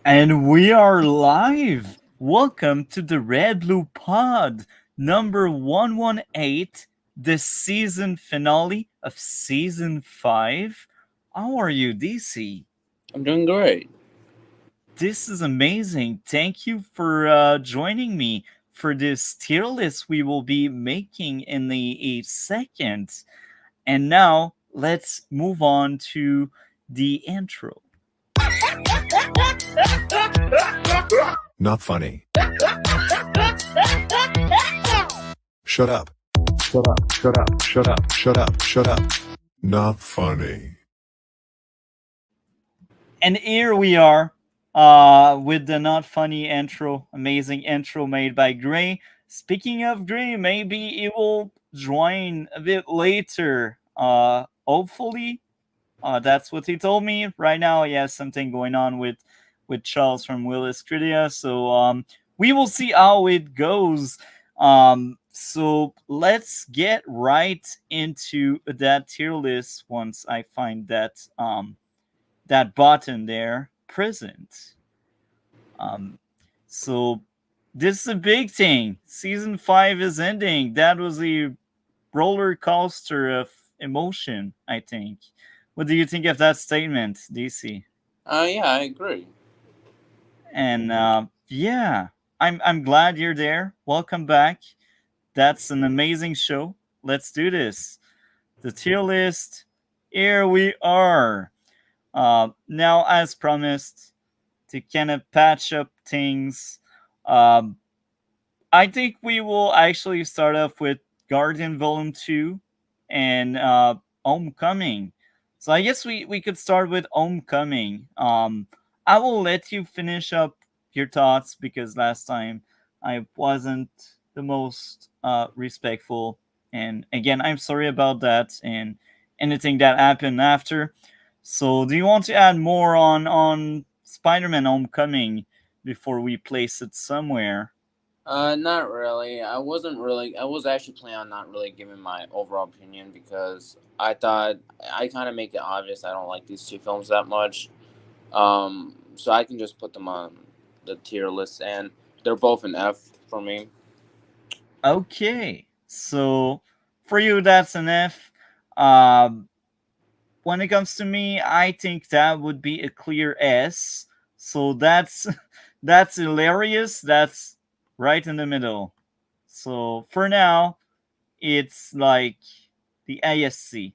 And we are live. Welcome to the RedBlue Pod number 118, the season finale of season 5. How are you, DC? I'm doing great. This is amazing. Thank you for joining me for this tier list we will be making in a second. And now let's move on to the intro. Not funny. Shut up. Shut up. Shut up. Shut up. Shut up. Shut up. Not funny. And here we are with the not funny intro, amazing intro made by Gray. Speaking of Gray, maybe he will join a bit later. Hopefully, that's what he told me. Right now, he has something going on with Charles from Willis Critia, so we will see how it goes. So let's get right into that tier list once I find that button there present. Um, so this is a big thing. Season 5 is ending. That was a roller coaster of emotion, I think. What do you think of that statement, DC? Yeah, I agree. And yeah, I'm glad you're there. Welcome back. That's an amazing show. Let's do this. The tier list. Here we are. Now, as promised, to kind of patch up things. Um, I think we will actually start off with Guardian Volume 2 and Homecoming. So I guess we could start with Homecoming. I will let you finish up your thoughts because last time I wasn't the most respectful. And again, I'm sorry about that and anything that happened after. So do you want to add more on Spider-Man Homecoming before we place it somewhere? Not really. I wasn't really. I was actually planning on not really giving my overall opinion because I thought I kind of make it obvious I don't like these two films that much. So I can just put them on the tier list, and they're both an F for me. Okay, so for you, that's an F. Um, when it comes to me, I think that would be a clear S. So that's that's hilarious. That's right in the middle. So for now, it's like the ASC.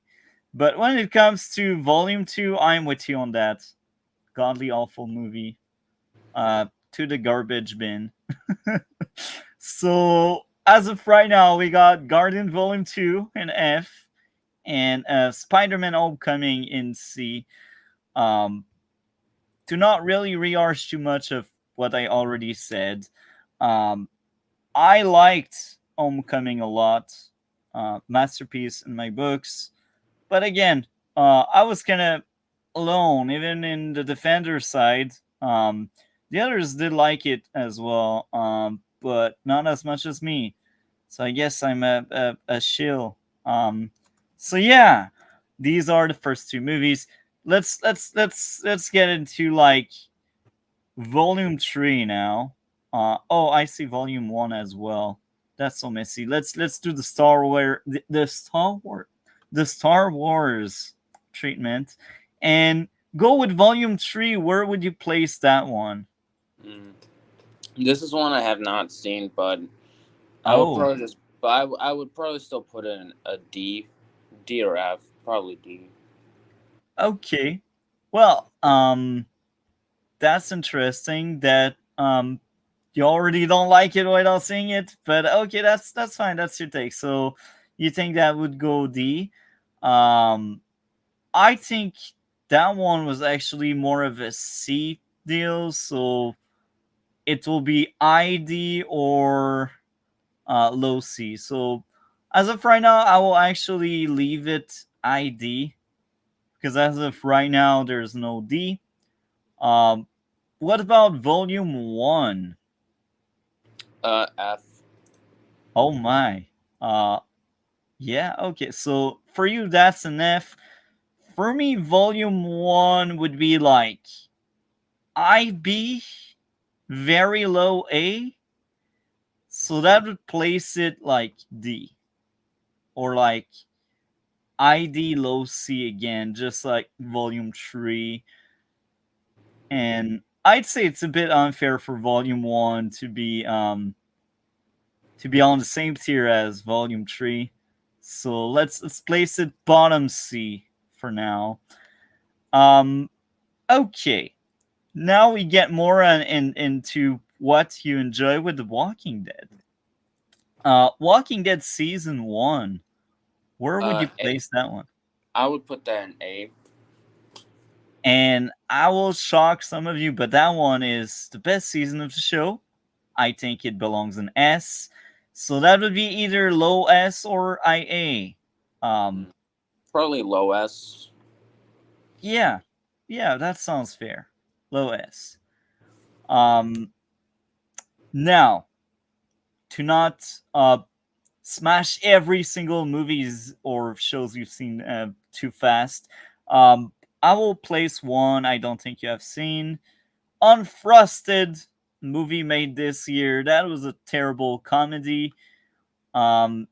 But when it comes to Volume 2, I'm with you on that. Godly awful movie. To the garbage bin. So as of right now, we got Guardian Volume 2 in F and Spider-Man Homecoming in C. Um, to not really rehash too much of what I already said, um, I liked Homecoming a lot. Masterpiece in my books. But again, I was kind of alone, even in the defender side. The others did like it as well, but not as much as me. So I guess I'm a shill. So yeah, these are the first two movies. Let's get into like volume 3 now. Oh, I see volume 1 as well. That's so messy. Let's do the Star Wars treatment, and go with volume 3. Where would you place that one? Mm. This is one I have not seen, but I would Oh, probably just. But I would probably still put it in a D, D or F, probably D. okay. Well, that's interesting. That you already don't like it without seeing it, but okay, that's fine. That's your take. So you think that would go D? Um, I think that one was actually more of a C deal, so it will be ID or low C. So as of right now, I will actually leave it ID because as of right now, there's no D. Um, what about volume 1? F. Oh my. Uh, yeah, okay. So for you, that's an F. For me, volume 1 would be like IB, very low A. So that would place it like D, or like ID low C again, just like volume 3. And I'd say it's a bit unfair for volume 1 to be on the same tier as volume 3. So let's place it bottom C for now. Okay. Now we get more into what you enjoy with The Walking Dead. Walking Dead season 1. Where would you A. place that one? I would put that in A. And I will shock some of you, but that one is the best season of the show. I think it belongs in S. So that would be either low S or IA. Um, Probably low S. yeah, yeah, that sounds fair. Low S. Um, Now, to not smash every single movies or shows you've seen too fast, I will place one I don't think you have seen. Unfrosted, movie made this year. That was a terrible comedy. Um,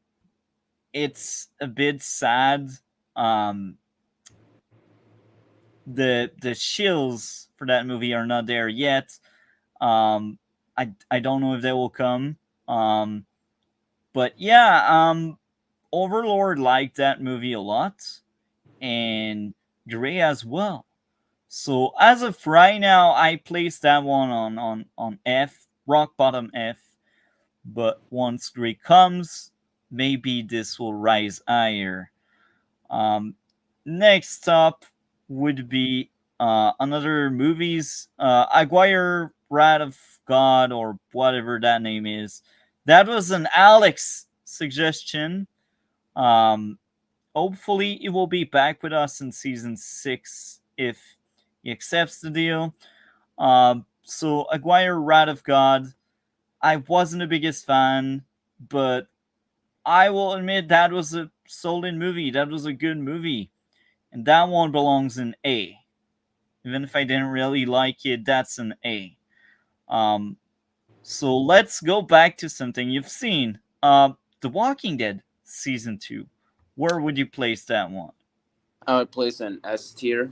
it's a bit sad. Um, the shills for that movie are not there yet. I don't know if they will come. Um, but yeah, Overlord liked that movie a lot, and Gray as well. So as of right now, I place that one on F, rock bottom F. But once Gray comes, maybe this will rise higher. Um, Next up would be another movies, Aguirre Wrath of God, or whatever that name is. That was an Alex suggestion. Um, Hopefully, he will be back with us in season 6 if he accepts the deal. So, Aguirre Wrath of God, I wasn't the biggest fan, but I will admit that was a solid movie. That was a good movie. And that one belongs in A. Even if I didn't really like it, that's an A. Um, so let's go back to something you've seen. The Walking Dead season 2. Where would you place that one? I would place an S tier.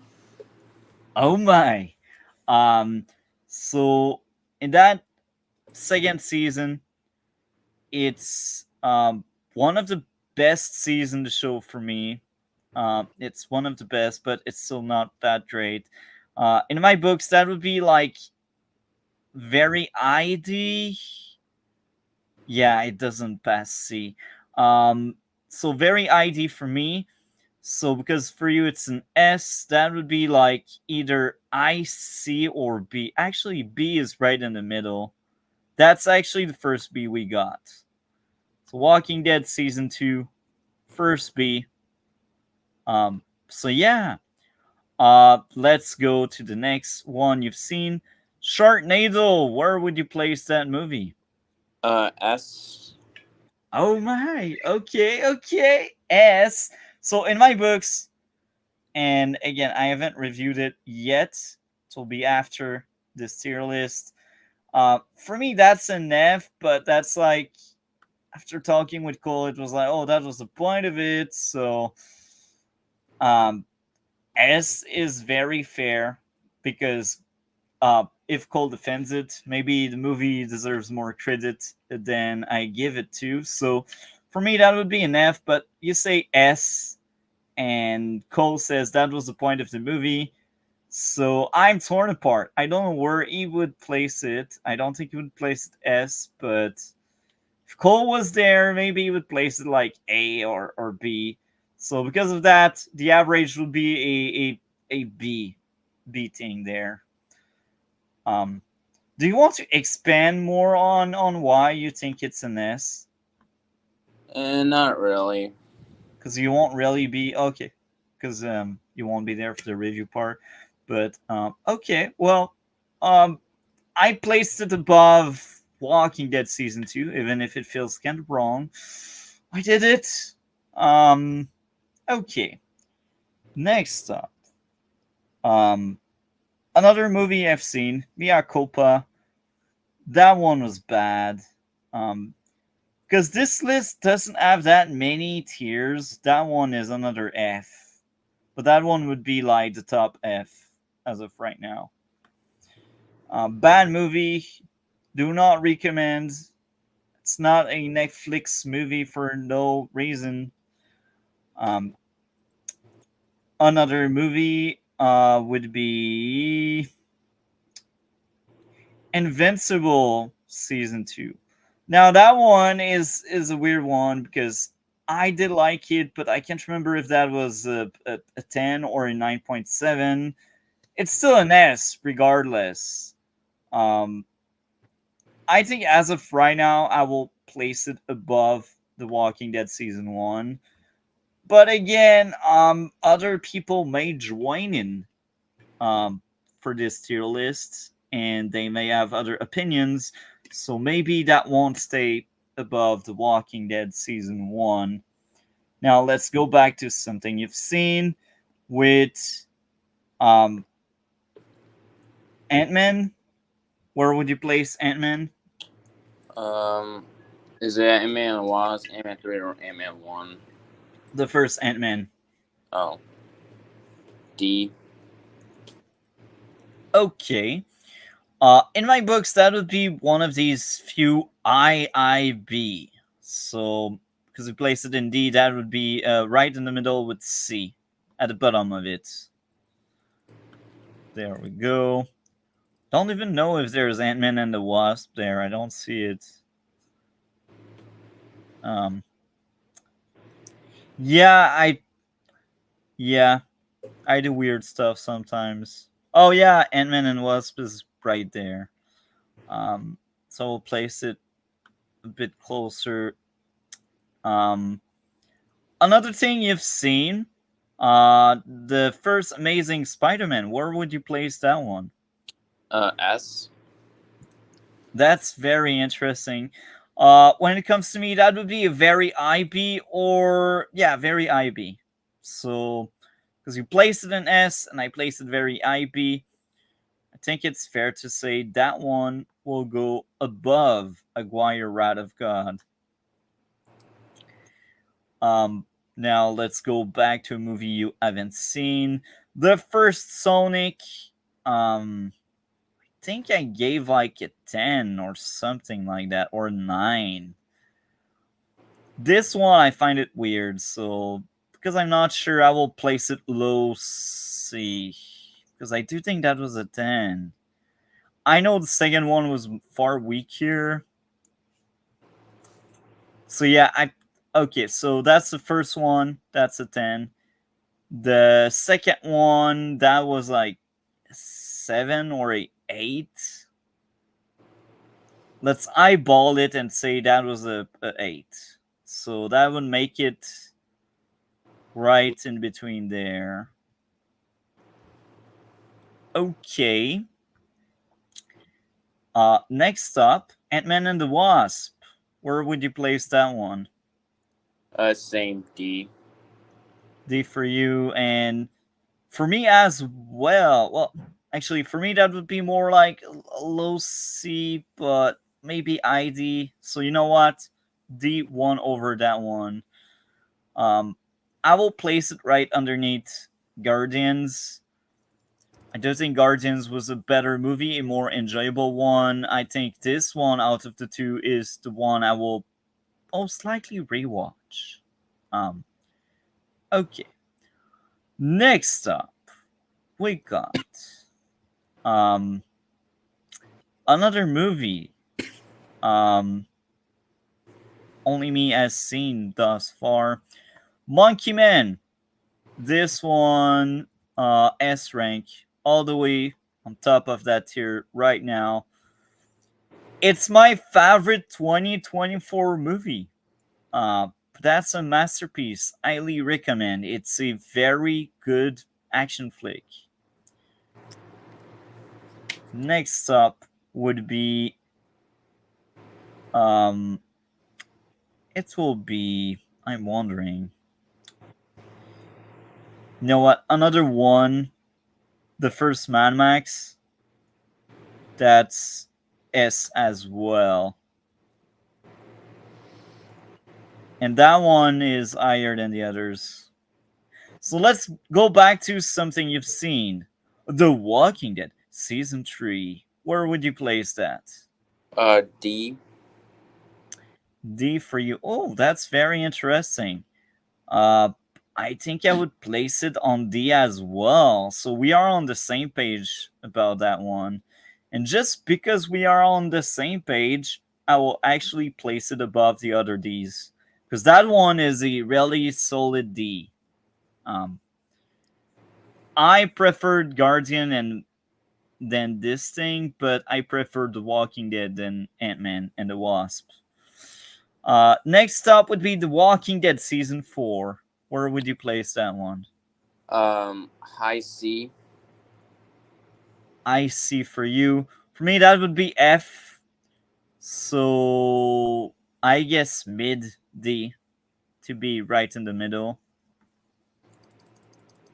Oh my. Um, so in that second season, it's one of the best season to show for me. It's one of the best, but it's still not that great. In my books, that would be like very ID. Yeah, it doesn't pass C. So very ID for me. So because for you it's an S, that would be like either IC or B. Actually, B is right in the middle. That's actually the first B we got. So Walking Dead season 2, first B. So yeah. Let's go to the next one you've seen. Sharknado. Where would you place that movie? S. Oh my. Okay, okay. S. So in my books, and again, I haven't reviewed it yet. It will be after this tier list. For me, that's an F, but that's like after talking with Cole, it was like, oh, that was the point of it. So, um, S is very fair because if Cole defends it, maybe the movie deserves more credit than I give it to. So, for me, that would be an F. But you say S, and Cole says that was the point of the movie. So I'm torn apart. I don't know where he would place it. I don't think he would place it S, but if Cole was there, maybe he would place it like A or B. So because of that, the average would be a B thing there. Um, do you want to expand more on why you think it's an S? And not really. Because you won't really be okay. Because you won't be there for the review part. But okay, well, um, I placed it above Walking Dead season 2, even if it feels kind of wrong. I did it. Okay. Next up. Um, Another movie I've seen, Mia Culpa. That one was bad. Um, because this list doesn't have that many tiers. That one is another F, but that one would be like the top F as of right now. Bad movie. Do not recommend. It's not a Netflix movie for no reason. Um, Another movie would be Invincible season 2. Now that one is a weird one because I did like it, but I can't remember if that was a 10 or a 9.7. It's still an S regardless. Um, I think as of right now, I will place it above The Walking Dead season 1. But again, other people may join in um, for this tier list, and they may have other opinions. So maybe that won't stay above The Walking Dead season 1. Now let's go back to something you've seen with um, Ant Man. Where would you place Ant Man? Um, is it Ant Man and Wasp, Ant Man 3, or Ant Man 1? The first Ant Man. Oh, D. Okay. In my books, that would be one of these few IIB. So, because we place it in D, that would be right in the middle with C at the bottom of it. There we go. Don't even know if there's Ant Man and the Wasp there. I don't see it. Um, yeah, yeah, I do weird stuff sometimes. Oh yeah, Ant Man and Wasp is right there. So we'll place it a bit closer. Um, Another thing you've seen, the first Amazing Spider-Man. Where would you place that one? S. That's very interesting. When it comes to me, that would be a very IB or yeah, very IB. So, because you placed it in S and I placed it very IB, I think it's fair to say that one will go above Aguirre Rat of God. Um, Now let's go back to a movie you haven't seen. The first Sonic. I think I gave like a 10 or something like that, or 9. This one I find it weird, so because I'm not sure, I will place it low C. Because I do think that was a 10. I know the second one was far weaker. So yeah, I okay, so that's the first one. That's a 10. The second one, that was like 7 or a 8. Let's eyeball it and say that was a 8. So that would make it right in between there. Okay. Next up, Ant-Man and the Wasp. Where would you place that one? Same D. D for you, and for me as well. Well, actually, for me that would be more like a low C, but maybe ID. So you know what? D1 over that one. Um, I will place it right underneath Guardians. I do think Guardians was a better movie, a more enjoyable one. I think this one out of the two is the one I will most likely rewatch. Um, okay. Next up, we got um another movie. Um, only me has seen thus far. Monkey Man. This one, S rank, all the way on top of that tier right now. It's my favorite 2024 movie. That's a masterpiece. Highly recommend. It's a very good action flick. Next up would be um it will be I'm wondering. You know what? Another one The first Mad Max, that's S as well. And that one is higher than the others. So let's go back to something you've seen. The Walking Dead season 3. Where would you place that? D. D for you. Oh, that's very interesting. Uh, I think I would place it on D as well. So we are on the same page about that one. And just because we are on the same page, I will actually place it above the other D's. Because that one is a really solid D. Um, I preferred Guardian and than this thing, but I prefer The Walking Dead than Ant-Man and the Wasp. Next up would be The Walking Dead season 4. Where would you place that one? High C. I see for you. For me, that would be F. So I guess mid D to be right in the middle.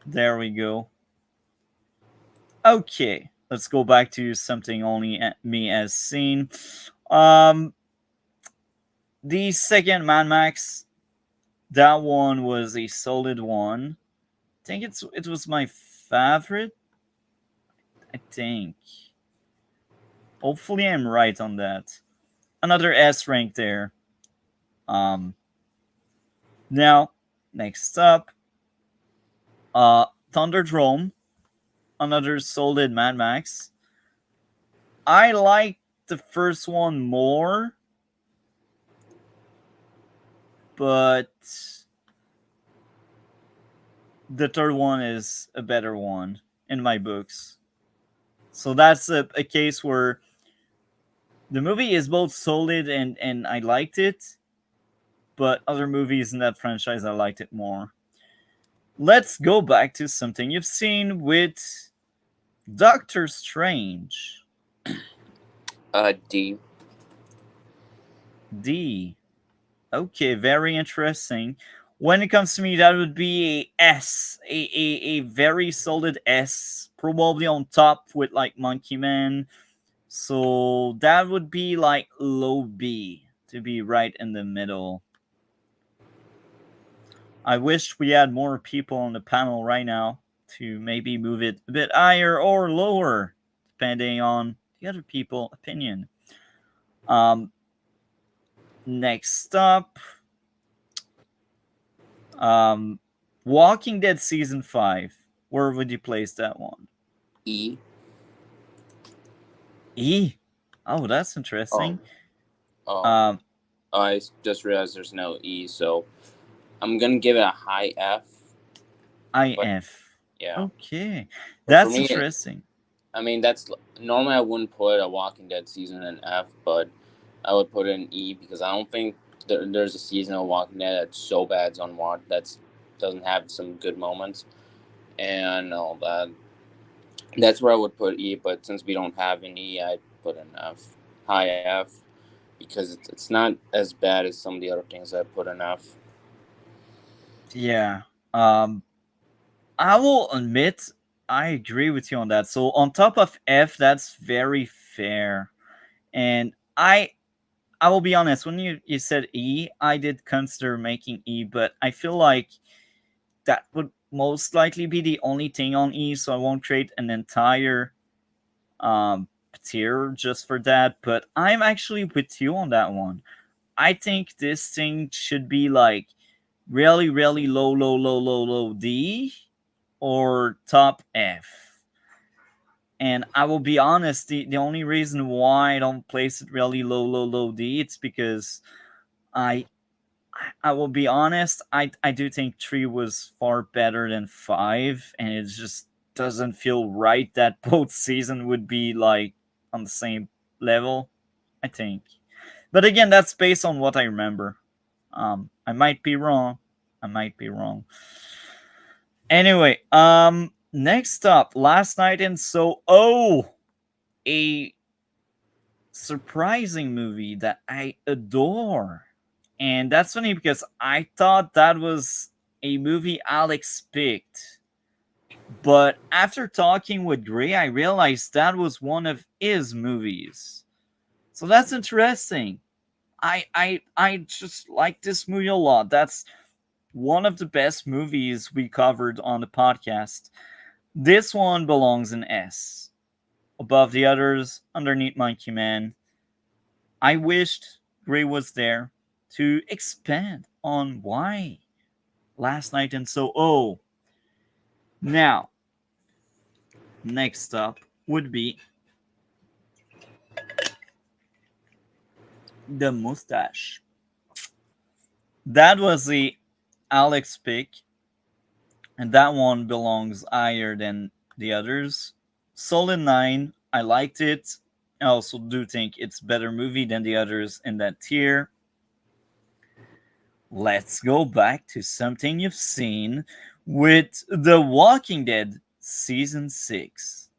There we go. Okay, let's go back to something only me has seen. Um, the second Mad Max, that one was a solid one. I think it was my favorite. I think. Hopefully, I'm right on that. Another S rank there. Um, Now, next up, Thunderdrome, another solid Mad Max. I like the first one more, but the third one is a better one in my books. So that's a case where the movie is both solid and I liked it, but other movies in that franchise I liked it more. Let's go back to something you've seen with Doctor Strange. D. D. Okay, very interesting. When it comes to me, that would be a S, a very solid S, probably on top with like Monkey Man. So that would be like low B to be right in the middle. I wish we had more people on the panel right now to maybe move it a bit higher or lower, depending on the other people's opinion. Um, Next up, Um, Walking Dead season 5. Where would you place that one? E. E. Oh, that's Oh. interesting. Oh. Um, I just realized there's no E, so I'm gonna give it a high F. But IF. yeah, Okay, but for that's me, interesting. I mean that's normally I wouldn't put a Walking Dead season in F, but I would put it in E because I don't think there's a season of Walking Dead that's so bad it's on watch that's doesn't have some good moments and all that. That's where I would put E, but since we don't have an E, I put an F, high F, because it's not as bad as some of the other things I put in F. Yeah. Um, I will admit I agree with you on that. So on top of F, that's very fair. And I will be honest, when you said E, I did consider making E, but I feel like that would most likely be the only thing on E, so I won't create an entire tier just for that. But I'm actually with you on that one. I think this thing should be like really, really low, low, low, low, low D or top F. And I will be honest, the only reason why I don't place it really low, low, low D, it's because I I will be honest, I do think 3 was far better than 5, and it just doesn't feel right that both season would be like on the same level, I think. But again, that's based on what I remember. I might be wrong. I might be wrong. Anyway, next up, Last Night in Soho, a surprising movie that I adore. And that's funny because I thought that was a movie Alex picked. But after talking with Gray, I realized that was one of his movies. So that's interesting. I just like this movie a lot. That's one of the best movies we covered on the podcast. This one belongs in S. Above the others, underneath Monkey Man. I wished Gray was there to expand on why Last Night in Soho. Now, next up would be the mustache. That was the Alex pick, and that one belongs higher than the others. Solid 9, I liked it. I also do think it's a better movie than the others in that tier. Let's go back to something you've seen with The Walking Dead Season 6.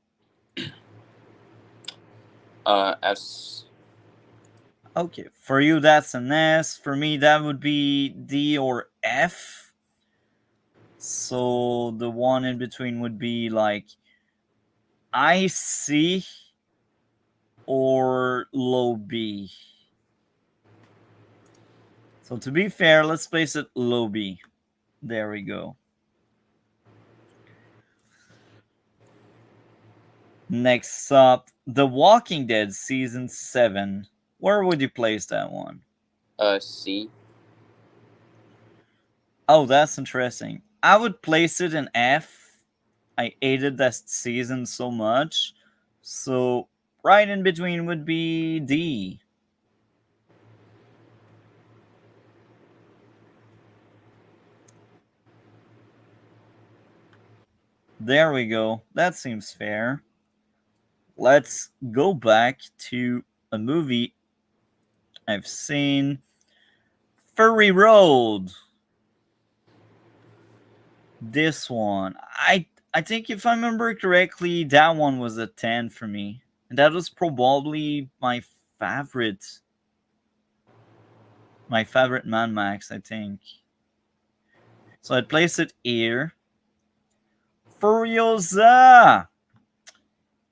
S. Okay, for you that's an S. For me, that would be D or F. So the one in between would be like I C or low B. So to be fair, let's place it low B. There we go. Next up, The Walking Dead Season 7. Where would you place that one? C. Oh, that's interesting. I would place it in F. I hated that season so much. So right in between would be D. There we go. That seems fair. Let's go back to a movie I've seen. Furry Road. This one. I think if I remember correctly, that one was a 10 for me. And that was probably favorite my favorite Man Max, I think. So I'd place it here. Furiosa!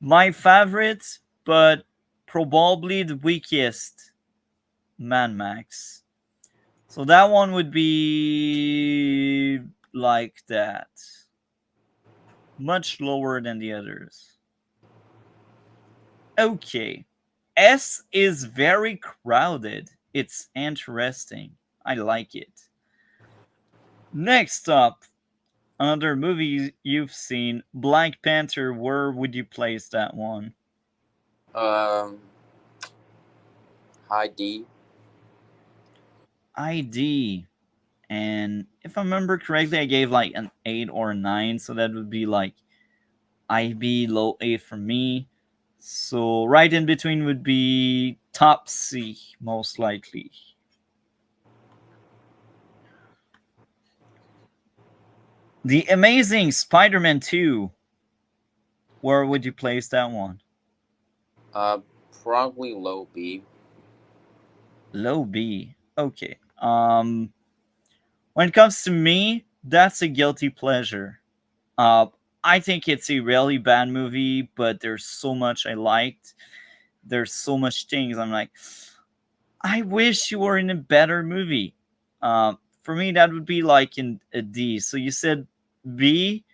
My favorite, but probably the weakest Man Max. So that one would be like that. Much lower than the others. Okay. S is very crowded. It's interesting. I like it. Next up, another movie you've seen, Black Panther. Where would you place that one? Um, High D. ID. And if I remember correctly, I gave like an 8 or a 9. So that would be like IB, low 8 for me. So right in between would be top C, most likely. The Amazing Spider-Man 2. Where would you place that one? Uh, Probably low B. Low B. Okay. When it comes to me, that's a guilty pleasure. Uh, I think it's a really bad movie, but there's so much I liked. There's so much things I'm like, I wish you were in a better movie. For me, that would be like in a D. So you said B,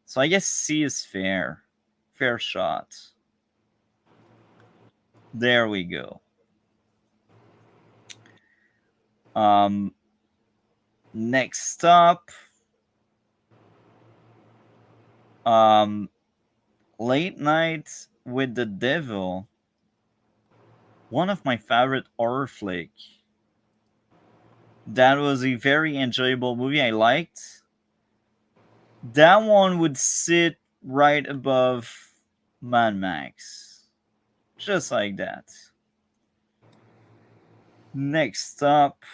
so I guess C is fair. Fair shot. There we go. Um, next up, Late Night with the Devil. One of my favorite horror flick. That was a very enjoyable movie. I liked. That one would sit right above Mad Max. Just like that. Next up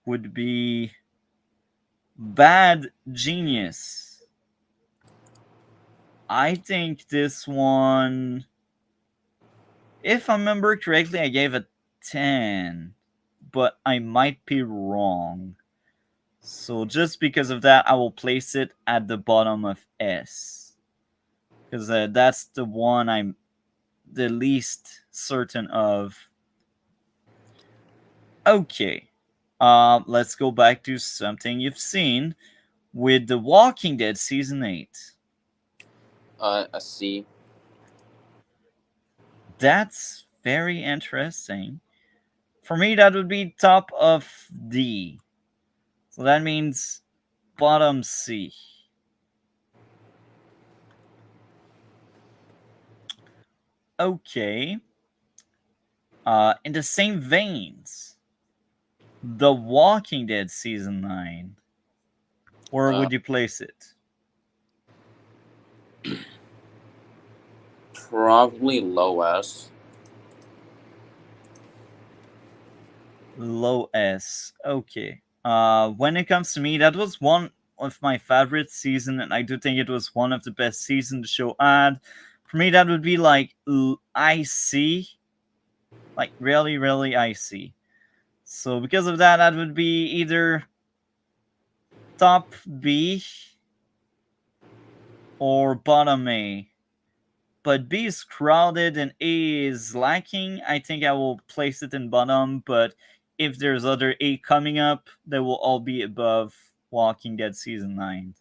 would be Bad Genius. I think this one, if I remember correctly, I gave it 10, but I might be wrong. So just because of that, I will place it at the bottom of S. because that's the one I'm the least certain of. Okay, let's go back to something you've seen with The Walking Dead season 8. A C. That's very interesting. For me, that would be top of D. So that means bottom C. Okay. In the same veins, The Walking Dead season 9. Where Uh, would you place it? Probably low S. Low S. Okay. When it comes to me, that was one of my favorite season, and I do think it was one of the best season the show had. For me, that would be like IC, like really, really IC. So because of that, that would be either top B or bottom A. But B is crowded and A is lacking. I think I will place it in bottom, but if there's other A coming up, they will all be above Walking Dead season 9.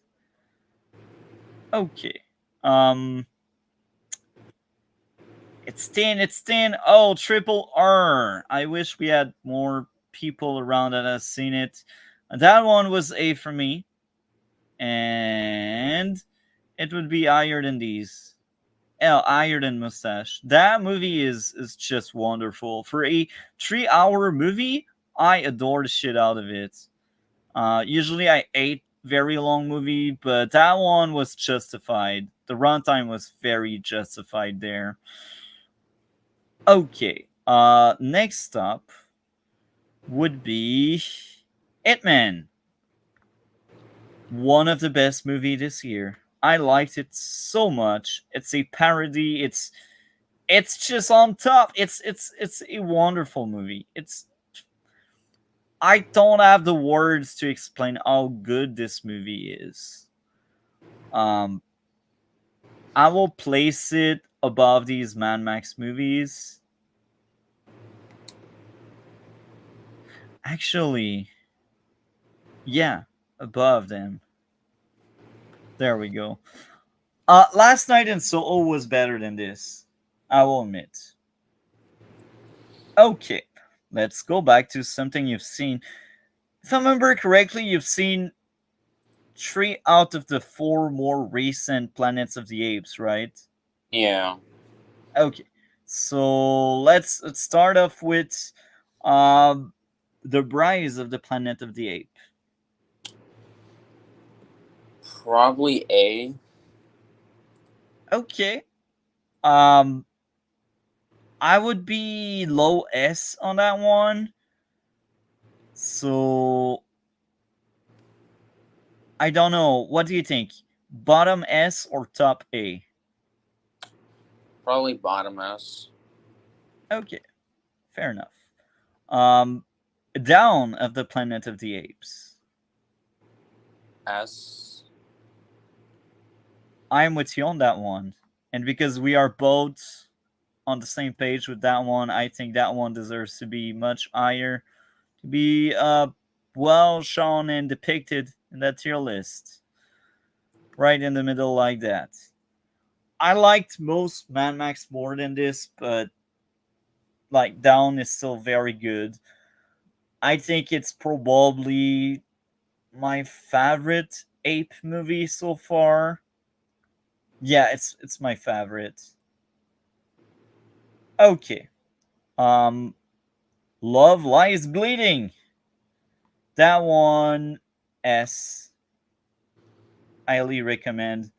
Okay. Um it's 10, it's 10. Oh, triple R. I wish we had more people around that have seen it. That one was A for me. And it would be higher than these. Higher than Mustache. That movie is just wonderful. For a 3 hour movie, I adore the shit out of it. Usually I hate very long movie, but that one was justified. The runtime was very justified there. Okay. Next up would be Hitman. One of the best movie this year. I liked it so much. It's a parody. It's just on top. It's a wonderful movie. It's I don't have the words to explain how good this movie is. Um I will place it above these Mad Max movies. Actually, yeah, above them. There we go. Last Night in Soho was better than this. I will admit. Okay, let's go back to something you've seen. If I remember correctly, you've seen 3 out of the 4 more recent Planets of the Apes, right? Yeah. Okay, so let's start off with um, the Rise of the Planet of the Ape. Probably A. Okay, um, I would be low S on that one. So I don't know. What do you think? Bottom S or top A? Probably bottom S. Okay, fair enough. Um, Down of the Planet of the Apes. S. I'm with you on that one. And because we are both on the same page with that one, I think that one deserves to be much higher, to be well shown and depicted in that tier list. Right in the middle like that. I liked most Mad Max more than this, but like Down is still very good. I think it's probably my favorite ape movie so far. Yeah, it's my favorite. Okay. Um Love Lies Bleeding. That one S. Highly recommend.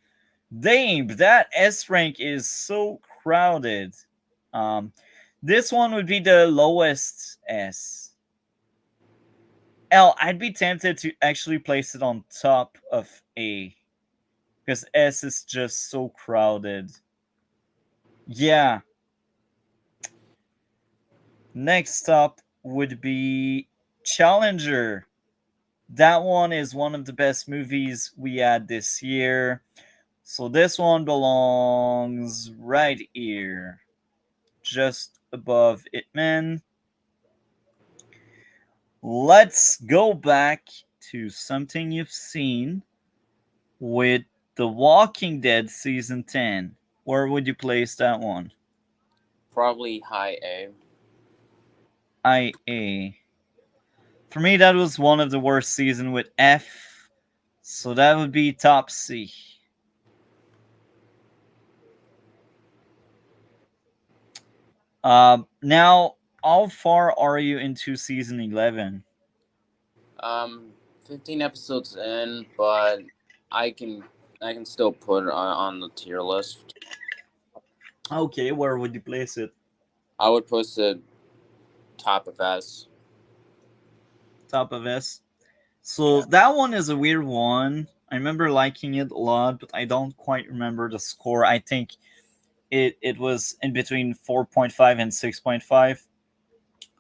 Damn, that S rank is so crowded. Um this one would be the lowest S. L, I'd be tempted to actually place it on top of A. Because S is just so crowded. Yeah. Next up would be Challenger. That one is one of the best movies we had this year. So this one belongs right here, just above Itman. Let's go back to something you've seen with The Walking Dead Season 10. Where would you place that one? Probably high A. IA. For me, that was one of the worst season with F, so that would be top C. Now, how far are you into season 11? 15 episodes in, but I can I can still put it on the tier list. Okay, where would you place it? I would put it top of S. Top of S. So Yeah. that one is a weird one. I remember liking it a lot, but I don't quite remember the score. I think it was in between 4.5 and 6.5.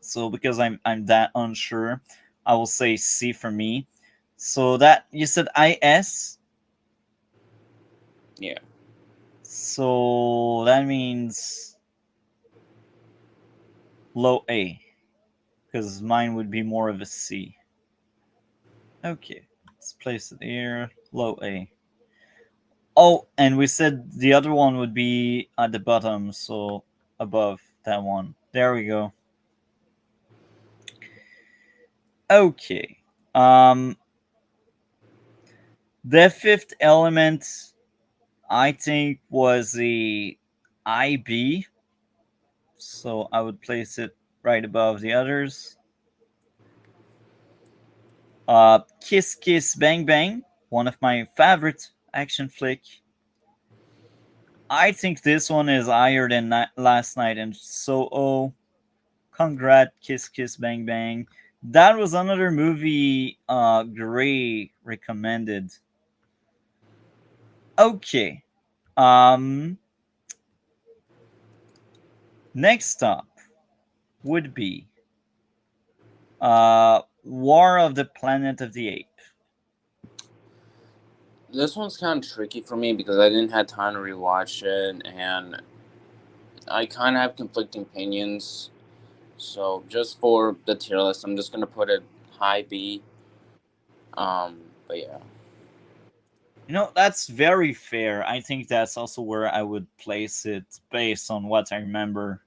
So because I'm that unsure, I will say C for me. So that you said IS, Yeah. so that means low A, because mine would be more of a C. Okay, let's place it here, low A. Oh, and we said the other one would be at the bottom, so above that one. There we go. Okay. Um, the fifth element, I think, was the IB, so I would place it right above the others. Kiss Kiss Bang Bang, one of my favorite action flick. I think this one is higher than Last Night and So Oh. Congrat, Kiss Kiss Bang Bang. That was another movie Gray recommended. Okay. Um Next up would be War of the Planet of the Apes. This one's kind of tricky for me because I didn't have time to rewatch it, and I kind of have conflicting opinions. So just for the tier list, I'm just gonna put it high B. But yeah. You know, that's very fair. I think that's also where I would place it based on what I remember.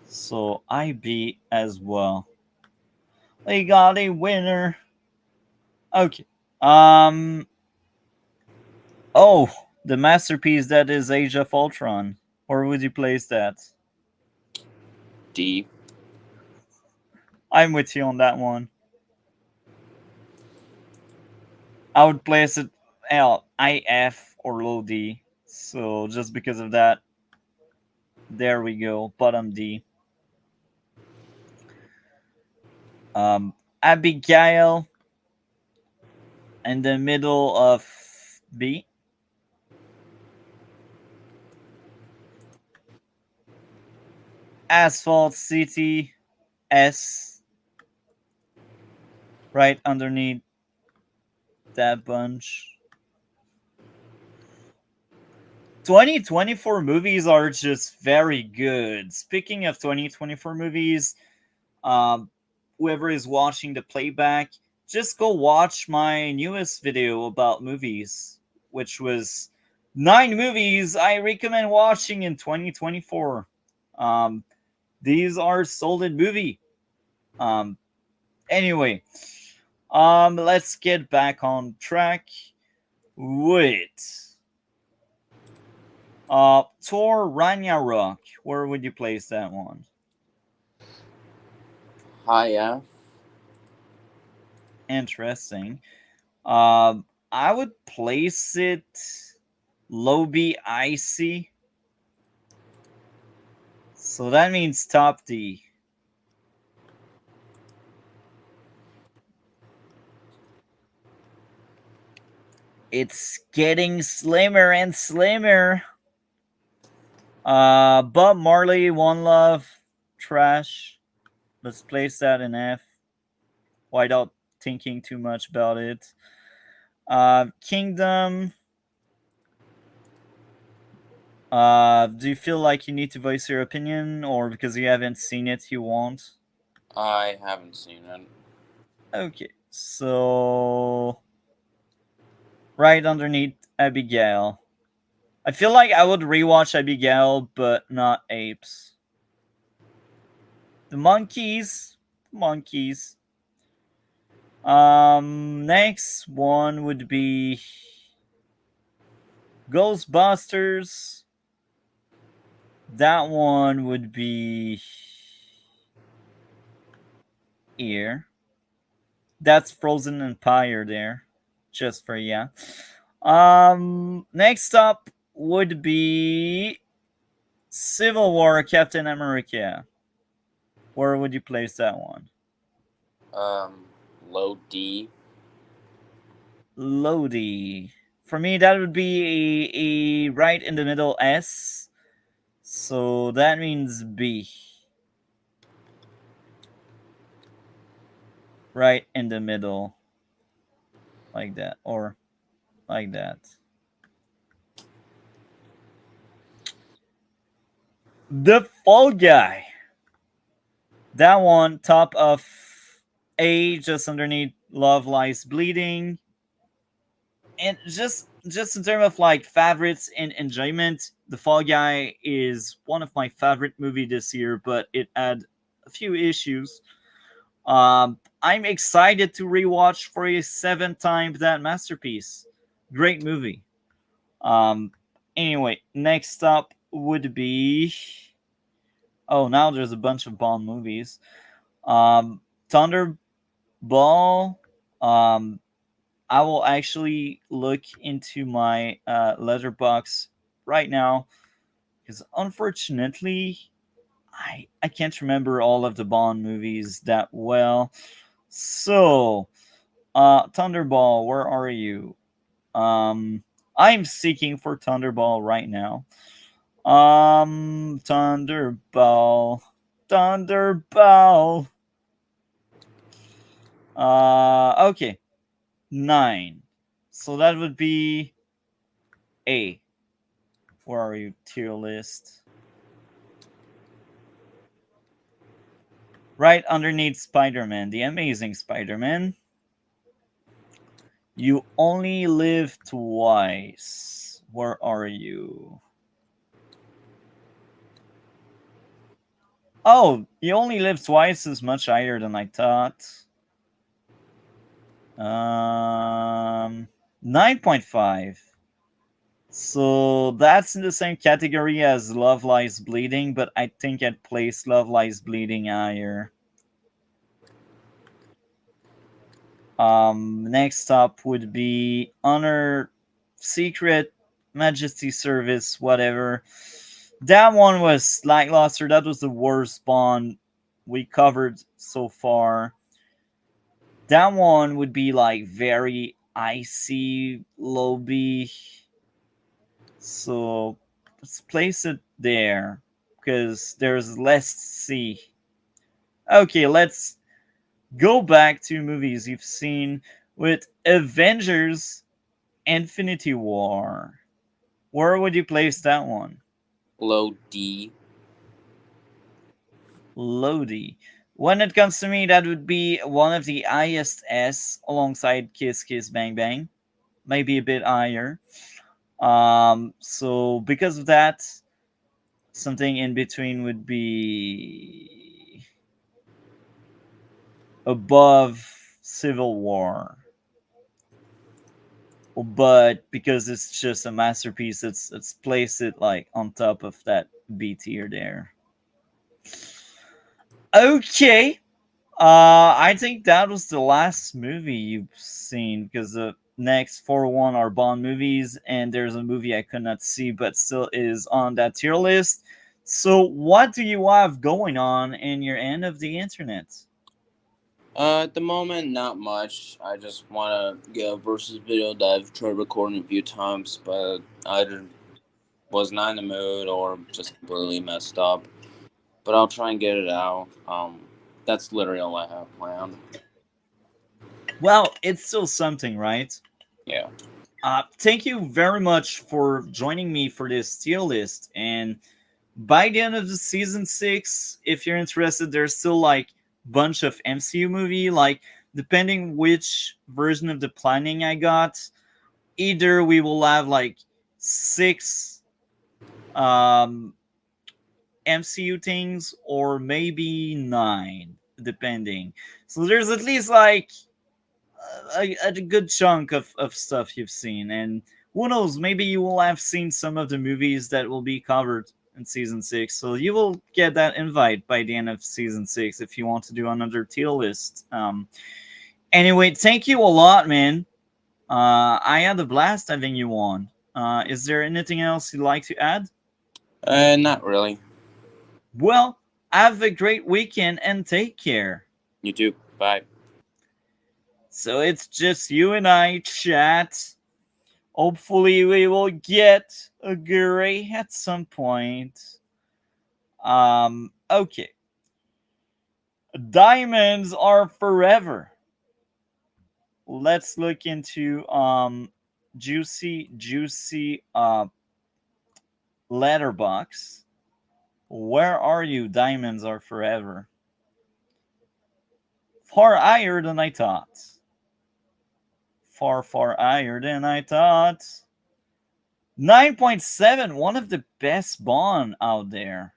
So IB as well. We got a winner. Okay. Um Oh, the masterpiece that is Age of Ultron. Where would you place that? D. I'm with you on that one. I would place it L, IF, or low D. So just because of that, there we go. Bottom D. Abigail in the middle of B. Asphalt City S. Right underneath that bunch. 2024 movies are just very good. Speaking of 2024 movies, um, whoever is watching the playback, just go watch my newest video about movies, which was 9 movies I recommend watching in 2024. Um, these are solid movie. Um, anyway, let's get back on track with Thor Ragnarok. Where would you place that one? High F. Interesting. I would place it low B icy. So that means top D. It's getting slimmer and slimmer. Bob Marley, One Love, trash. Let's place that in F without thinking too much about it. Kingdom, Do you feel like you need to voice your opinion, or because you haven't seen it, you won't? I haven't seen it. Okay, so right underneath Abigail. I feel like I would rewatch Abigail, but not Apes. The monkeys. Monkeys. Next one would be Ghostbusters. That one would be here. That's Frozen Empire there. Just for yeah. Next up would be Civil War Captain America. Where would you place that one? Um, Low D. Lodi. For me, that would be a right in the middle S. So that means B. Right in the middle. Like that. Or like that. The Fall Guy. That one, top of A, just underneath Love Lies Bleeding. And just in terms of like favorites and enjoyment, The Fall Guy is one of my favorite movie this year, but it had a few issues. I'm excited to rewatch for a seventh time that masterpiece. Great movie. Um, anyway, next up would be oh now there's a bunch of Bond movies. Thunderball. Um, I will actually look into my letterbox right now because unfortunately I can't remember all of the Bond movies that well. So, Thunderball, where are you? Um, I'm seeking for Thunderball right now. Thunderball, Thunderball. Okay, 9. So that would be A. Where are you? Tier list. Right underneath Spider-Man, the Amazing Spider-Man. You only live twice. Where are you? Oh, you only live twice is much higher than I thought. 9.5. So that's in the same category as Love Lies Bleeding, but I think I'd place Love Lies Bleeding higher. Next up would be Honor, Secret, Majesty Service, whatever. That one was lackluster. That was the worst Bond we covered so far. That one would be like very icy, low B. So let's place it there because there's less C. Okay, let's go back to movies you've seen with Avengers Infinity War. Where would you place that one? Low D. Lodi. When it comes to me, that would be one of the highest S alongside Kiss Kiss Bang Bang. Maybe a bit higher. So because of that, something in between would be above Civil War. But because it's just a masterpiece, it's place it like on top of that B tier there. Okay. I think that was the last movie you've seen because the next 4 1 are Bond movies, and there's a movie I could not see but still is on that tier list. So, what do you have going on in your end of the internet? At the moment, not much. I just want to get a versus video that I've tried recording a few times, but I was not in the mood or just completely messed up. But I'll try and get it out. That's literally all I have planned. Well, it's still something, right? Yeah. Thank you very much for joining me for this tier list. And by the end of the season 6, if you're interested, there's still like bunch of MCU movie. Like depending which version of the planning I got, either we will have like 6 um MCU things or maybe 9, depending. So there's at least like a good chunk of stuff you've seen, and who knows, maybe you will have seen some of the movies that will be covered in season 6. So you will get that invite by the end of season 6 if you want to do another tier list. Anyway, thank you a lot, man. I had a blast having you on. Is there anything else you'd like to add? Not really. Well, have a great weekend and take care. You too. Bye. So it's just you and I chat. Hopefully, we will get a gray at some point. Okay. Diamonds are forever. Let's look into juicy letterbox. Where are you? Diamonds are forever. Far higher than I thought. Far higher than I thought. 9.7, one of the best Bond out there.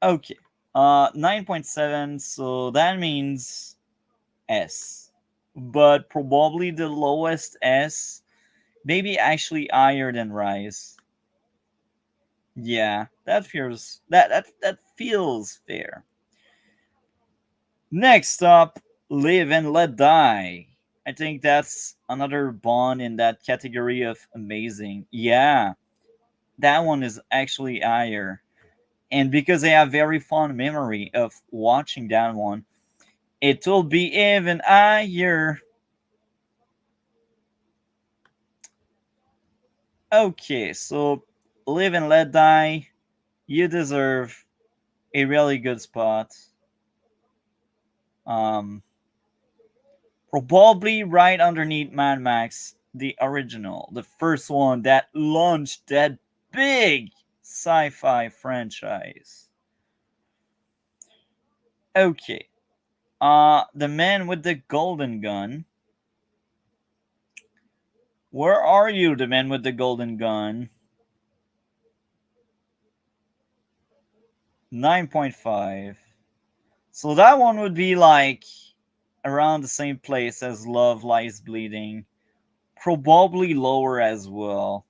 Okay. 9.7, so that means S. But probably the lowest S, maybe actually higher than Rise. Yeah, that feels fair. Next up, Live and Let Die. I think that's another Bond in that category of amazing. Yeah, that one is actually higher. And because I have very fond memory of watching that one, it will be even higher. Okay, so Live and Let Die, you deserve a really good spot. Um, Probably right underneath Mad Max, the original, the first one that launched that big sci-fi franchise. Okay, the man with the golden gun. Where are you, the man with the golden gun? 9.5. So that one would be like around the same place as Love Lies Bleeding. Probably lower as well.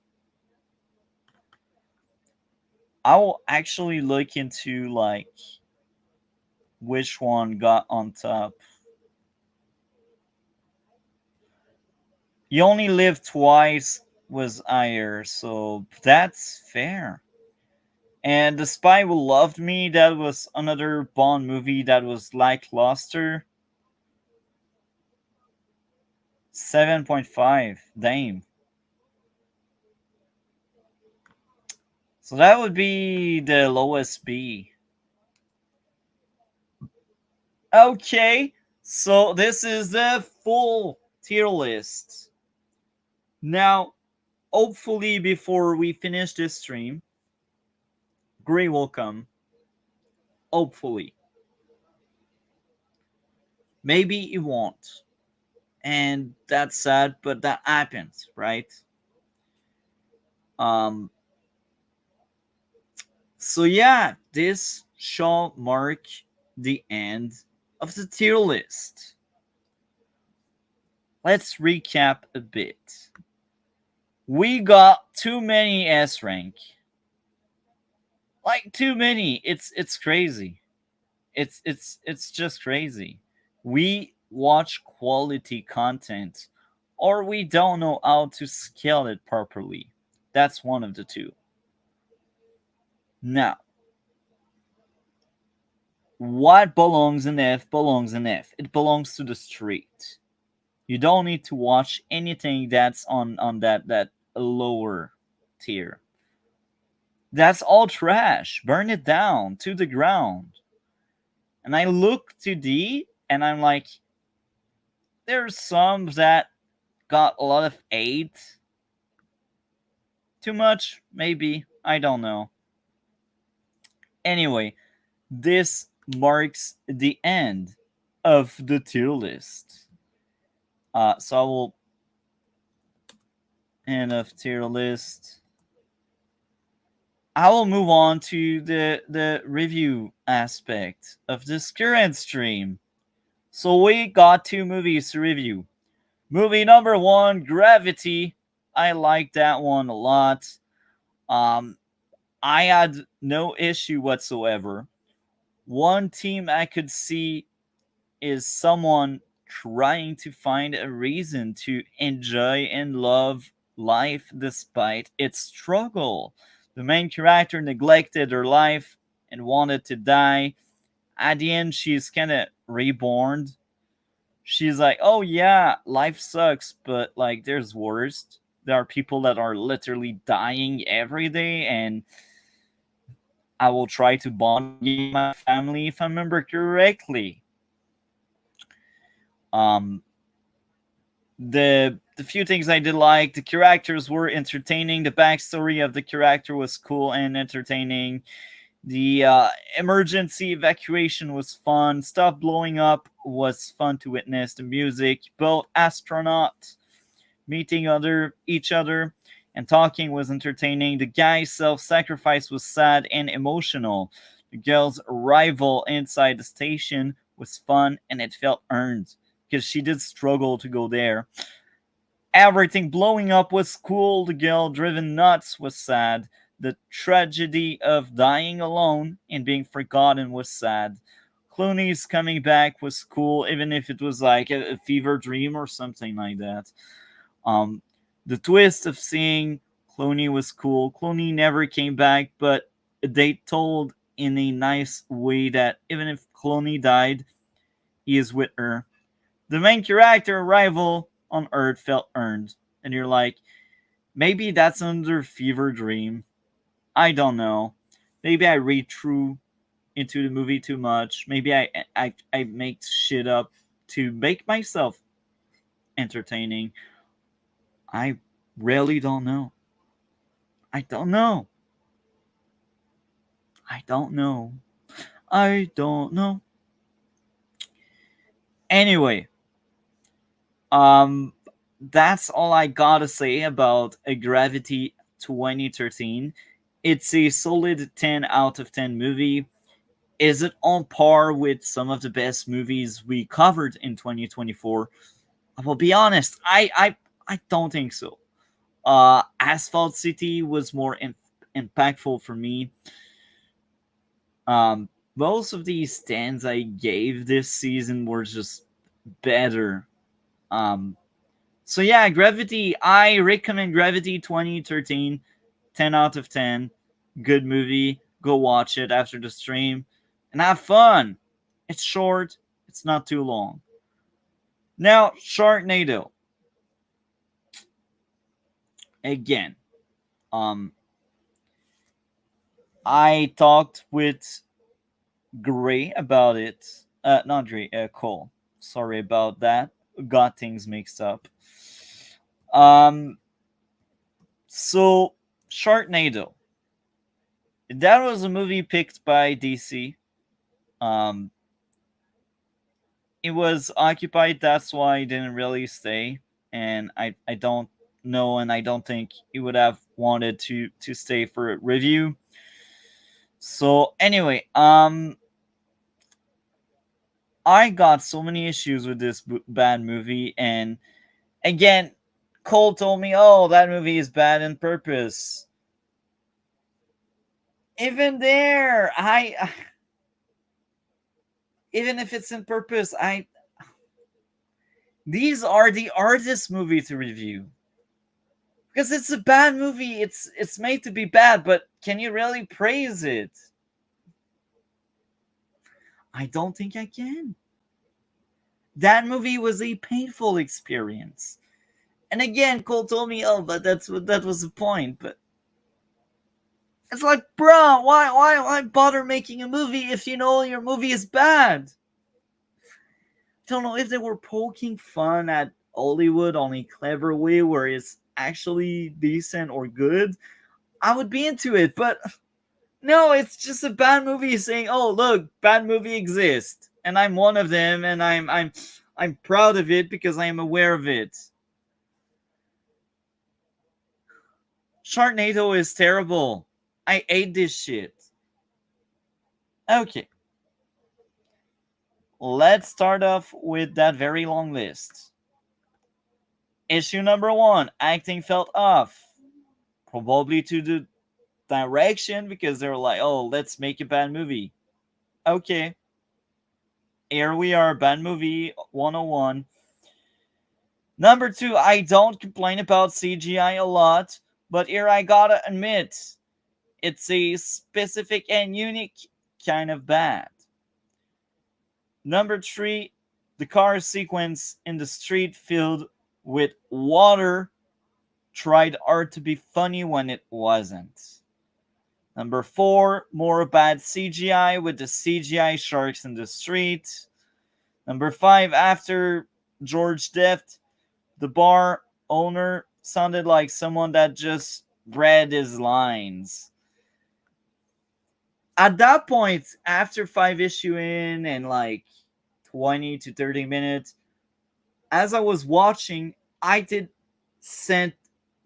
I will actually look into like which one got on top. You Only Live Twice was higher, so that's fair. And The Spy Who Loved Me, that was another Bond movie that was lackluster. 7.5. Damn. So that would be the lowest B. Okay, so this is the full tier list. Now, hopefully, before we finish this stream, Gray will come. Hopefully. Maybe it won't. And that's sad, but that happens, right? Um, so yeah, this shall mark the end of the tier list. Let's recap a bit. We got too many S rank. Like too many. It's crazy. It's just crazy. We watch quality content or we don't know how to scale it properly. That's one of the two. Now, what belongs in F belongs in F. It belongs to the street. You don't need to watch anything that's on that lower tier. That's all trash. Burn it down to the ground. And I look to D and I'm like, there's some that got a lot of hate. Too much? Maybe. I don't know. Anyway, this marks the end of the tier list. So I will end of tier list. I will move on to the review aspect of this current stream. So we got two movies to review. Movie number one, Gravity. I like that one a lot. Um, I had no issue whatsoever. One team I could see is someone trying to find a reason to enjoy and love life despite its struggle. The main character neglected her life and wanted to die. At the end, she's kind of reborn. She's like, oh yeah, life sucks, but like there's worse. There are people that are literally dying every day, and I will try to bond with my family if I remember correctly. Um, the few things I did like, the characters were entertaining. The backstory of the character was cool and entertaining. The emergency evacuation was fun. Stuff blowing up was fun to witness. The music, both astronauts meeting each other and talking was entertaining. The guy's self-sacrifice was sad and emotional. The girl's arrival inside the station was fun and it felt earned because she did struggle to go there. Everything blowing up was cool. The girl driven nuts was sad. The tragedy of dying alone and being forgotten was sad. Clooney's coming back was cool, even if it was like a fever dream or something like that. Um, the twist of seeing Clooney was cool. Clooney never came back, but they told in a nice way that even if Clooney died, he is with her. The main character arrival on Earth felt earned, and you're like, maybe that's another fever dream. I don't know. Maybe I read through into the movie too much. Maybe I make shit up to make myself entertaining. I really don't know. I don't know. I don't know. I don't know. Anyway, um, that's all I gotta say about a Gravity 2013. It's a solid 10 out of 10 movie. Is it on par with some of the best movies we covered in 2024? I will be honest, I don't think so. Asphalt City was more impactful for me. Most of these stands I gave this season were just better. Um, so yeah, Gravity. I recommend Gravity 2013, 10 out of 10. Good movie. Go watch it after the stream and have fun. It's short. It's not too long. Now, Sharknado. Again, um, I talked with Gray about it. Not Gray, Cole. Sorry about that. Got things mixed up. Um, so Sharknado. That was a movie picked by DC. Um, it was occupied. That's why I didn't really stay, and I don't know, and I don't think he would have wanted to stay for a review. So anyway, I got so many issues with this bad movie, and again, Cole told me, "Oh, that movie is bad on purpose." Even there, I even if it's in purpose, these are the artist movie to review because it's a bad movie. It's made to be bad, but can you really praise it? I don't think I can. That movie was a painful experience. And again, Cole told me, "Oh, but that was the point." But it's like, bro, why bother making a movie if you know your movie is bad? I don't know if they were poking fun at Hollywood on a clever way where it's actually decent or good, I would be into it. But no, it's just a bad movie saying, "Oh, look, bad movie exists, and I'm one of them, and I'm proud of it because I am aware of it." Sharknado is terrible. I hate this shit. Okay, let's start off with that very long list. Issue number one, acting felt off. Probably to the direction because they were like, "Oh, let's make a bad movie." Okay, here we are, bad movie 101. Number two, I don't complain about CGI a lot, but here I gotta admit, it's a specific and unique kind of bad. Number three, the car sequence in the street filled with water tried hard to be funny when it wasn't. Number four, more bad CGI with the CGI sharks in the street. Number five, after George death, the bar owner sounded like someone that just read his lines. At that point, after five issue in and like 20 to 30 minutes, as I was watching, I did send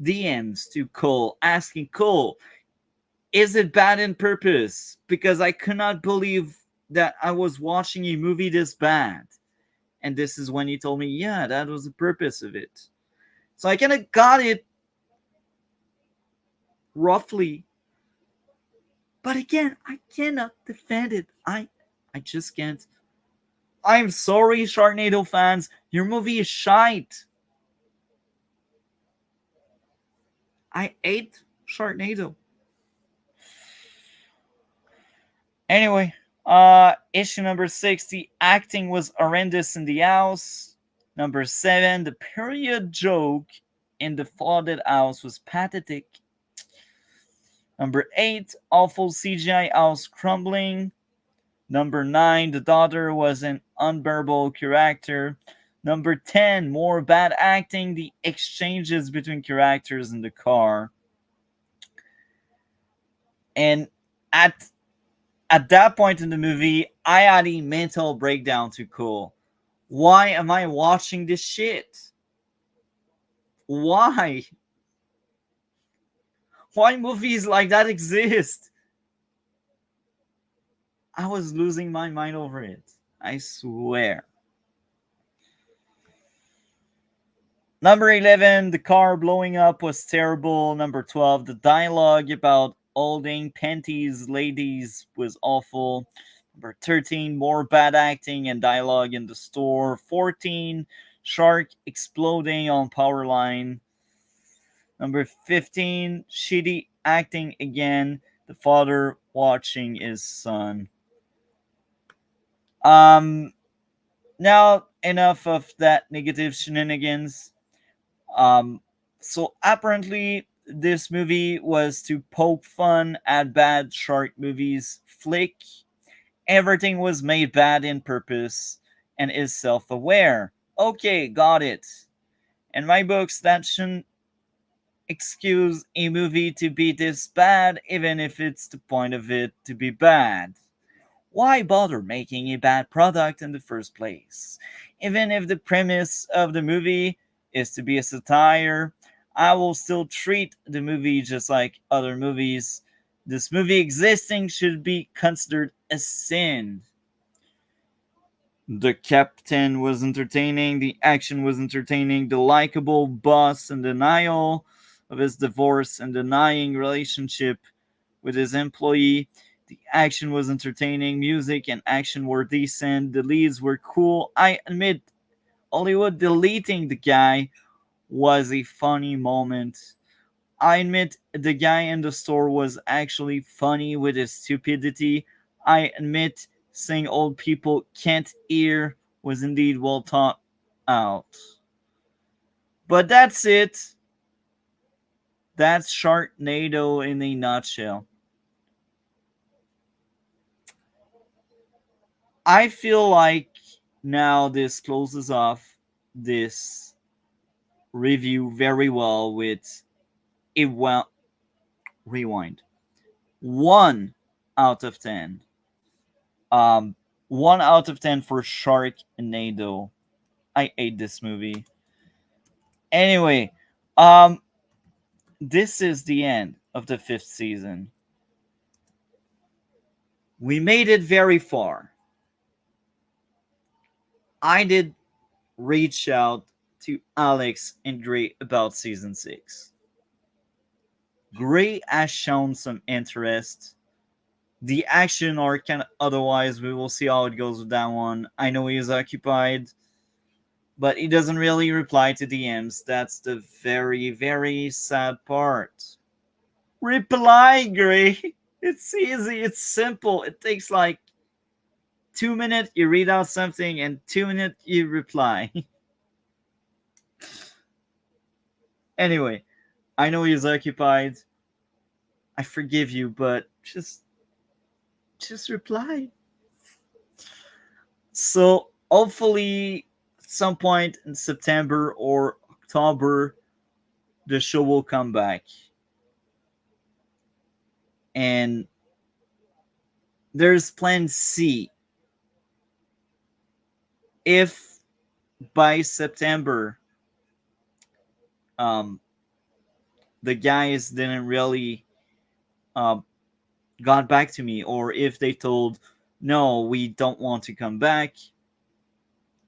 DMs to Cole asking Cole, is it bad in purpose? Because I could not believe that I was watching a movie this bad. And this is when he told me, yeah, that was the purpose of it. So I kind of got it roughly. But again, I cannot defend it. I just can't. I'm sorry, Sharknado fans. Your movie is shite. I hate Sharknado. Anyway, issue number 6, the acting was horrendous in the house. Number 7, the period joke in the flooded house was pathetic. Number 8, awful CGI house crumbling. Number 9, the daughter was an unbearable character. Number 10, more bad acting, the exchanges between characters in the car. And at that point in the movie, I had a mental breakdown to Cole. Why am I watching this shit? Why? Why movies like that exist? I was losing my mind over it. I swear. Number 11, the car blowing up was terrible. Number 12, the dialogue about holding panties ladies was awful. Number 13, more bad acting and dialogue in the store. 14, shark exploding on power line. Number 15, shitty acting again. The father watching his son. Now enough of that negative shenanigans. So apparently this movie was to poke fun at bad shark movies flick. Everything was made bad in purpose and is self-aware. Okay, got it. In my books, that shouldn't excuse a movie to be this bad, even if it's the point of it to be bad. Why bother making a bad product in the first place? Even if the premise of the movie is to be a satire, I will still treat the movie just like other movies. This movie existing should be considered a sin. The captain was entertaining, the action was entertaining, the likable boss in denial of his divorce and denying relationship with his employee. The action was entertaining, music and action were decent, the leads were cool. I admit, Hollywood deleting the guy was a funny moment. I admit the guy in the store was actually funny with his stupidity. I admit saying old people can't hear was indeed well thought out. But that's it. That's Sharknado in a nutshell. I feel like now this closes off this review very well with a well rewind 1 out of 10. Um, 1 out of 10 for Sharknado. I ate this movie. Anyway, um, this is the end of the 5th season. We made it very far. I did reach out to Alex and Gray about season 6. Gray has shown some interest. The action arc can otherwise we will see how it goes with that one. I know he is occupied, but he doesn't really reply to DMs. That's the very, very sad part. Reply, Gray. It's easy, it's simple. It takes like 2 minutes, you read out something, and 2 minutes, you reply. Anyway, I know he's occupied. I forgive you, but just reply. So hopefully, at some point in September or October, the show will come back. And there's plan C. If by September, um, the guys didn't really uh, got back to me, or if they told, no, we don't want to come back,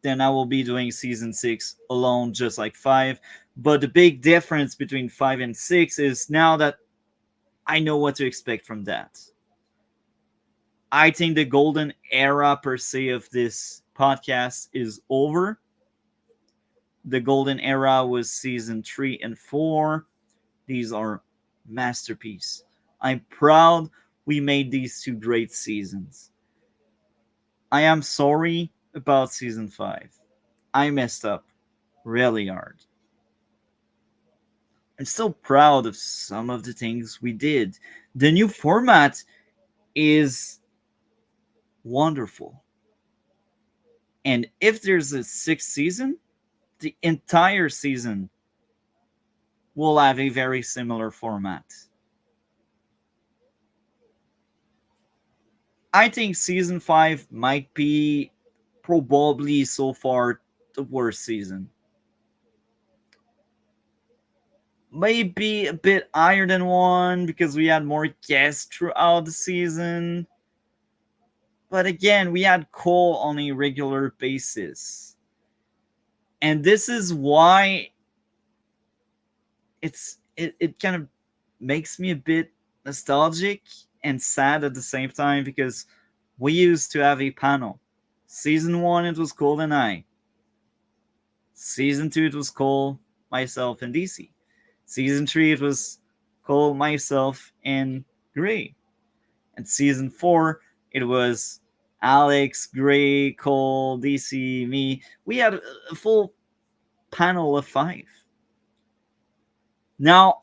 then I will be doing season 6 alone, just like 5. But the big difference between 5 and 6 is now that I know what to expect from that. I think the golden era, per se, of this podcast is over. The golden era was season 3 and 4. These are masterpieces. I'm proud we made these 2 great seasons. I am sorry about season 5. I messed up really hard. I'm still proud of some of the things we did. The new format is wonderful. And if there's a 6th season, the entire season will have a very similar format. I think season 5 might be probably so far the worst season. Maybe a bit higher than 1 because we had more guests throughout the season. But again, we had Cole on a regular basis. And this is why it kind of makes me a bit nostalgic and sad at the same time, because we used to have a panel. Season 1, it was Cole and I. Season 2, it was Cole, myself, and DC. Season 3, it was Cole, myself, and Gray. And season 4, it was Alex, Gray, Cole, DC, me. We had a full panel of 5. Now,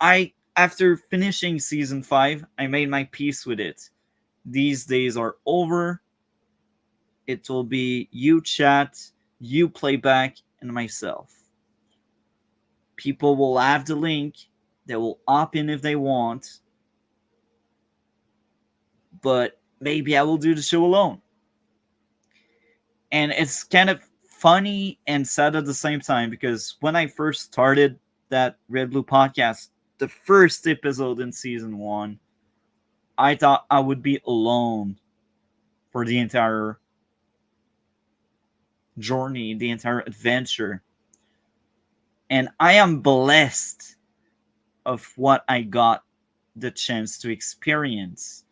after finishing season 5, I made my peace with it. These days are over. It will be you chat, you playback, and myself. People will have the link. They will opt in if they want. But maybe I will do the show alone. And it's kind of funny and sad at the same time, because when I first started that RedBlue podcast, the first episode in season 1, I thought I would be alone for the entire journey, the entire adventure. And I am blessed of what I got the chance to experience.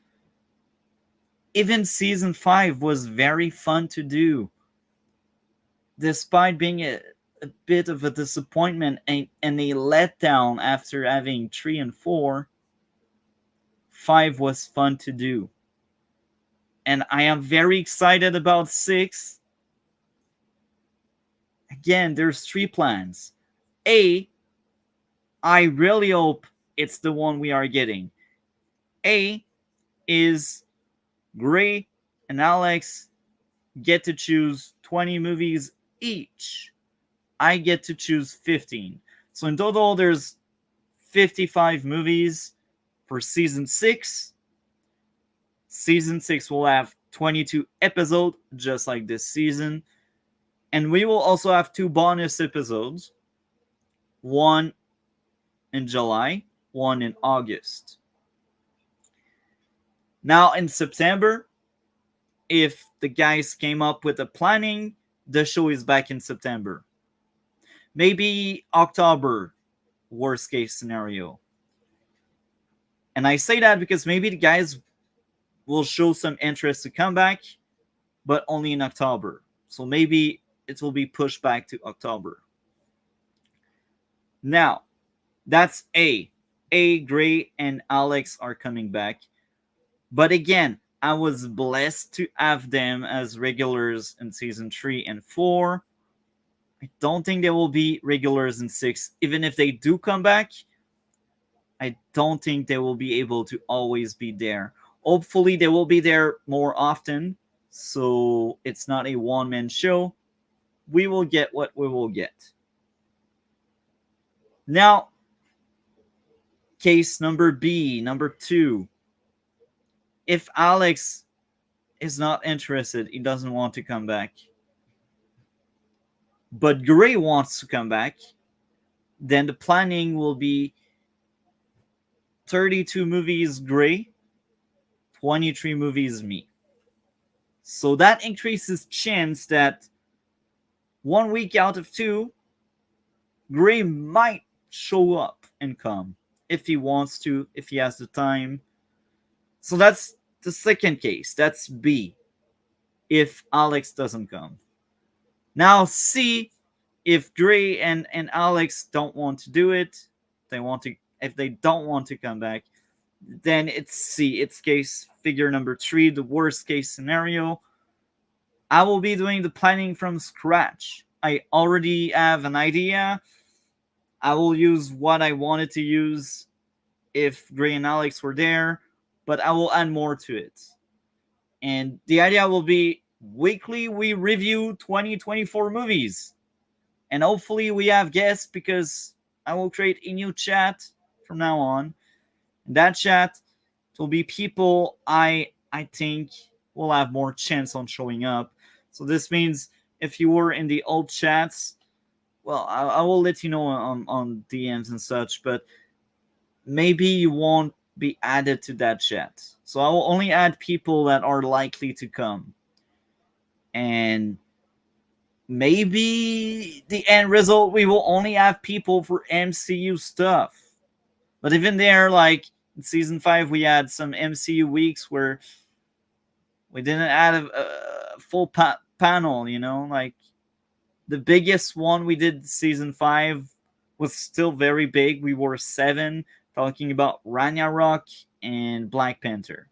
Even season 5 was very fun to do. Despite being a bit of a disappointment and a letdown after having 3 and 4, 5 was fun to do. And I am very excited about 6. Again, there's 3 plans. A, I really hope it's the one we are getting. A is Gray and Alex get to choose 20 movies each. I get to choose 15. So in total, there's 55 movies for season 6. Season 6 will have 22 episodes, just like this season. And we will also have 2 bonus episodes. One in July, one in August. Now in September, if the guys came up with a planning, the show is back in September. Maybe October, worst case scenario. And I say that because maybe the guys will show some interest to come back, but only in October. So maybe it will be pushed back to October. Now, that's A. Gray, and Alex are coming back. But again, I was blessed to have them as regulars in season 3 and 4. I don't think they will be regulars in 6. Even if they do come back, I don't think they will be able to always be there. Hopefully, they will be there more often, so it's not a one-man show. We will get what we will get. Now, case number B, number 2. If Alex is not interested, he doesn't want to come back, but Gray wants to come back, then the planning will be 32 movies Gray, 23 movies me. So that increases chance that 1 week out of 2, Gray might show up and come if he wants to, if he has the time. So that's the second case. That's B, if Alex doesn't come. Now C, if Gray and Alex don't want to do it, if they don't want to come back, then it's C. It's case figure number 3, the worst case scenario. I will be doing the planning from scratch. I already have an idea. I will use what I wanted to use if Gray and Alex were there, but I will add more to it. And the idea will be weekly we review 2024 movies. And hopefully we have guests, because I will create a new chat from now on. In that chat, it will be people I think will have more chance on showing up. So this means if you were in the old chats, well, I will let you know on DMs and such, but maybe you won't be added to that chat. So I will only add people that are likely to come. And maybe the end result, we will only have people for MCU stuff. But even there, like in season 5, we had some MCU weeks where we didn't add a full panel, like the biggest one we did season 5 was still very big. We were 7 talking about Ragnarok and Black Panther.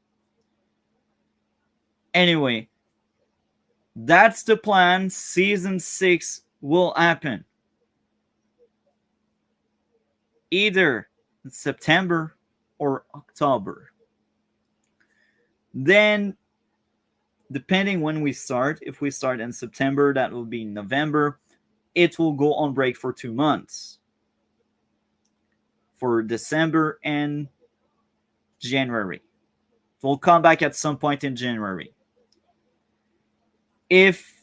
Anyway, that's the plan. Season 6 will happen either in September or October. Then, depending when we start, if we start in September, that will be November. It will go on break for 2 months. For December and January. We'll come back at some point in January. If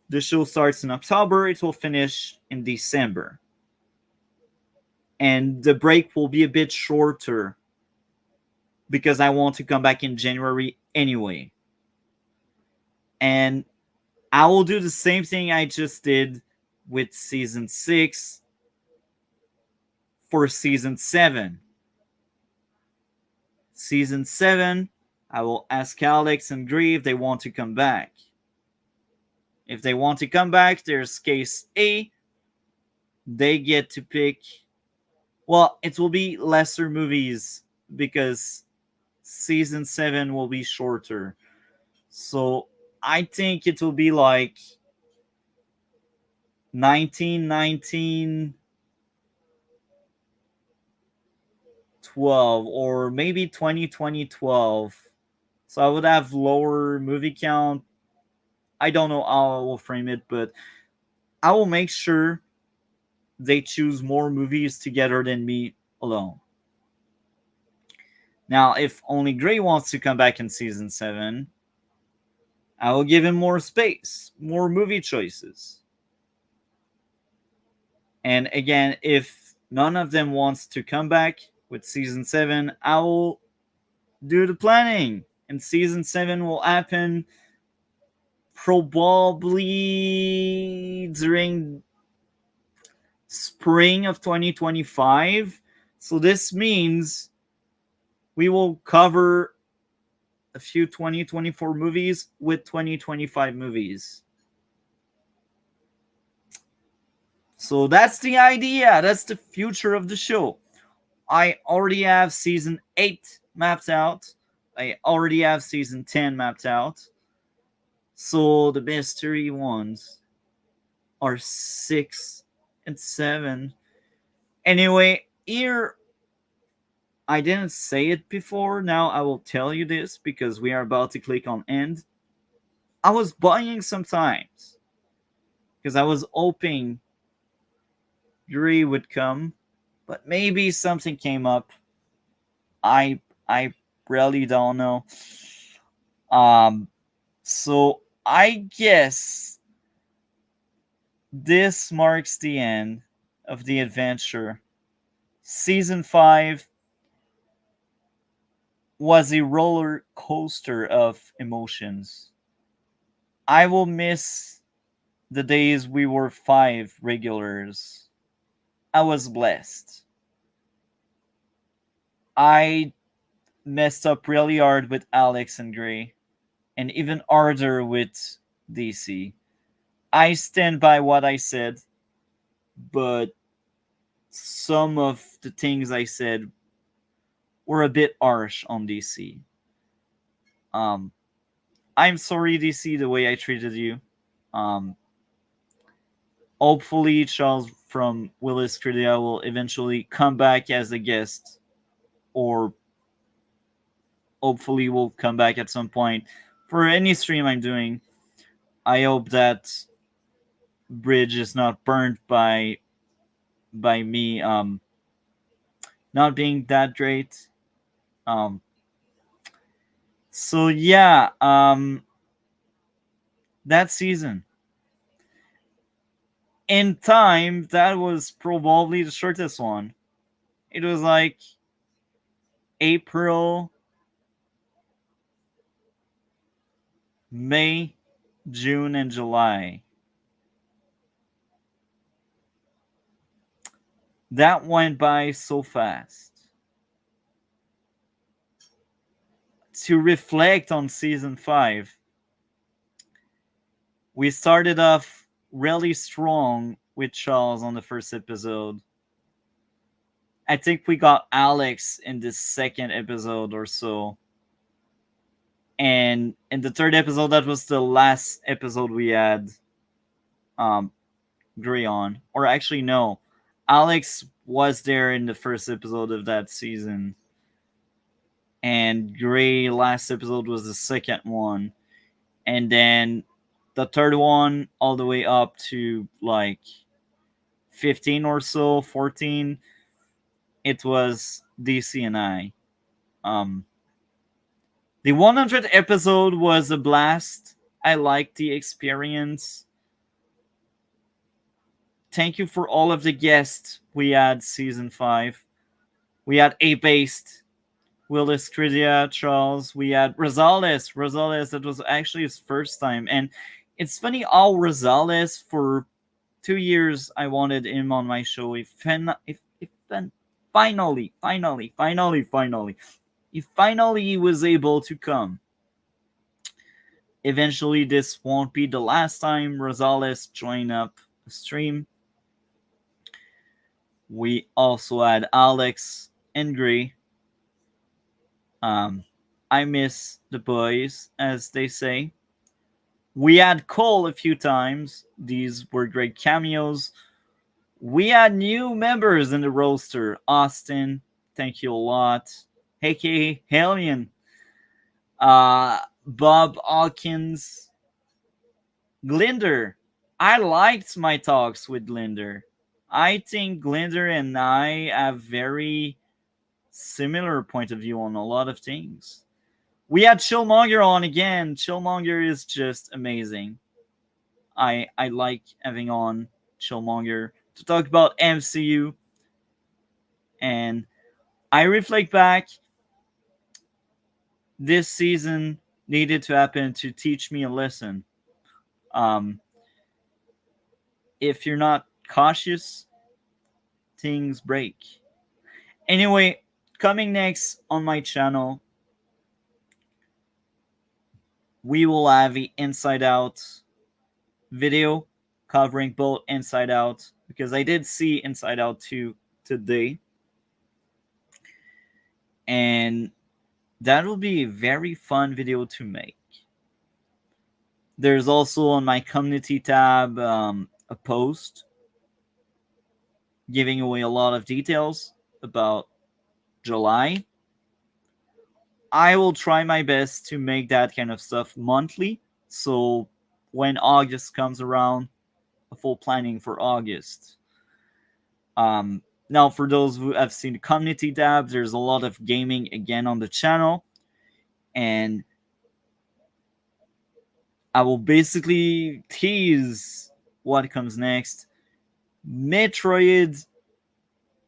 the show starts in October, it will finish in December. And the break will be a bit shorter because I want to come back in January anyway. And I will do the same thing I just did with season 6 for season 7. Season 7, I will ask Alex and Gray if they want to come back. If they want to come back, there's case A. They get to pick. Well, it will be lesser movies because season 7 will be shorter. So I think it will be like 1919, 12, or maybe 2020, 12. So I would have lower movie count. I don't know how I will frame it, but I will make sure they choose more movies together than me alone. Now, if only Gray wants to come back in season 7, I will give him more space, more movie choices. And again, if none of them wants to come back with season 7, I will do the planning. And season 7 will happen probably during spring of 2025. So this means we will cover a few 2024 movies with 2025 movies. So that's the idea. That's the future of the show. I already have season 8 mapped out. I already have season 10 mapped out. So the mystery ones are 6 and 7. Anyway, here I didn't say it before. Now I will tell you this because we are about to click on end. I was buying sometimes because I was hoping Yuri would come, but maybe something came up. I really don't know. Um, so I guess this marks the end of the adventure. Season 5 was a roller coaster of emotions. I will miss the days we were 5 regulars. I was blessed. I messed up really hard with Alex and Gray, and even harder with DC. I stand by what I said, but some of the things I said were a bit harsh on DC. Um, I'm sorry, DC, the way I treated you. Um, Hopefully, Charles from Willis Cridia will eventually come back as a guest, or hopefully will come back at some point for any stream I'm doing. I hope that bridge is not burned by me not being that great. Um, so yeah, that season in time that was probably the shortest one. It was like April, May, June, and July. That went by so fast. To reflect on season 5, we started off really strong with Charles on the first episode. I think we got Alex in the second episode or so. And in the third episode, that was the last episode we had Gray on. Or actually, no. Alex was there in the first episode of that season. And Gray last episode was the second one. And then the third one all the way up to like 15 or so, 14, it was DC and I. The 100th episode was a blast. I liked the experience. Thank you for all of the guests we had season 5. We had A-Based, Willis Cridia, Charles. We had Rosales. Rosales, that was actually his first time. And it's funny how Rosales, for 2 years, I wanted him on my show. Finally, he finally was able to come. Eventually, this won't be the last time Rosales joined up the stream. We also had Alex and Gray. I miss the boys, as they say. We had Cole a few times. These were great cameos. We had new members in the roster. Austin, thank you a lot. aka Hellion. Bob Hawkins. Glinder. I liked my talks with Glinder. I think Glinder and I have very similar point of view on a lot of things. We had Chillmonger on again. Chillmonger is just amazing. I like having on Chillmonger to talk about MCU, and I reflect back. This season needed to happen to teach me a lesson. Um, if you're not cautious, things break. Anyway, coming next on my channel, we will have the Inside Out video covering both Inside Out, because I did see Inside Out 2 today. And that will be a very fun video to make. There's also on my community tab a post giving away a lot of details about July. I will try my best to make that kind of stuff monthly. So when August comes around, a full planning for August. Now, for those who have seen the community tab, there's a lot of gaming again on the channel. And I will basically tease what comes next. Metroid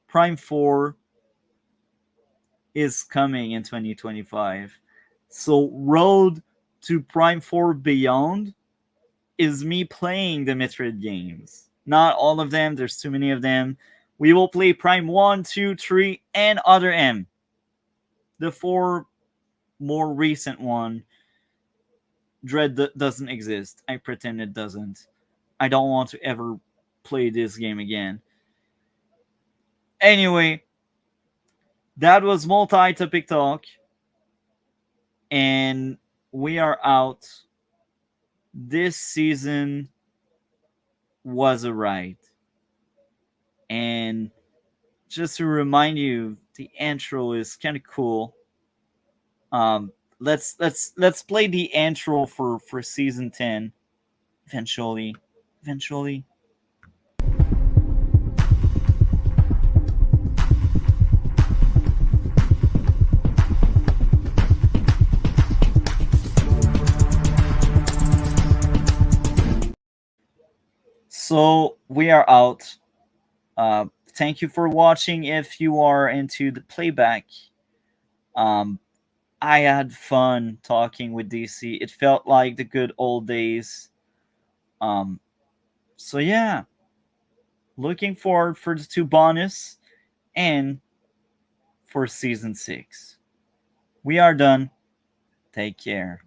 Prime 4 is coming in 2025. So Road to Prime 4 Beyond is me playing the Metroid games. Not all of them, there's too many of them. We will play Prime 1, 2, 3, and Other M. The 4 more recent one, Dread doesn't exist. I pretend it doesn't. I don't want to ever play this game again. Anyway, that was multi-topic talk, and we are out. This season was a ride, and just to remind you, the intro is kind of cool. Let's play the intro for season 10 eventually. So we are out. Thank you for watching. If you are into the playback, I had fun talking with DC. It felt like the good old days. So yeah, looking forward for the 2 bonus and for season 6. We are done. Take care.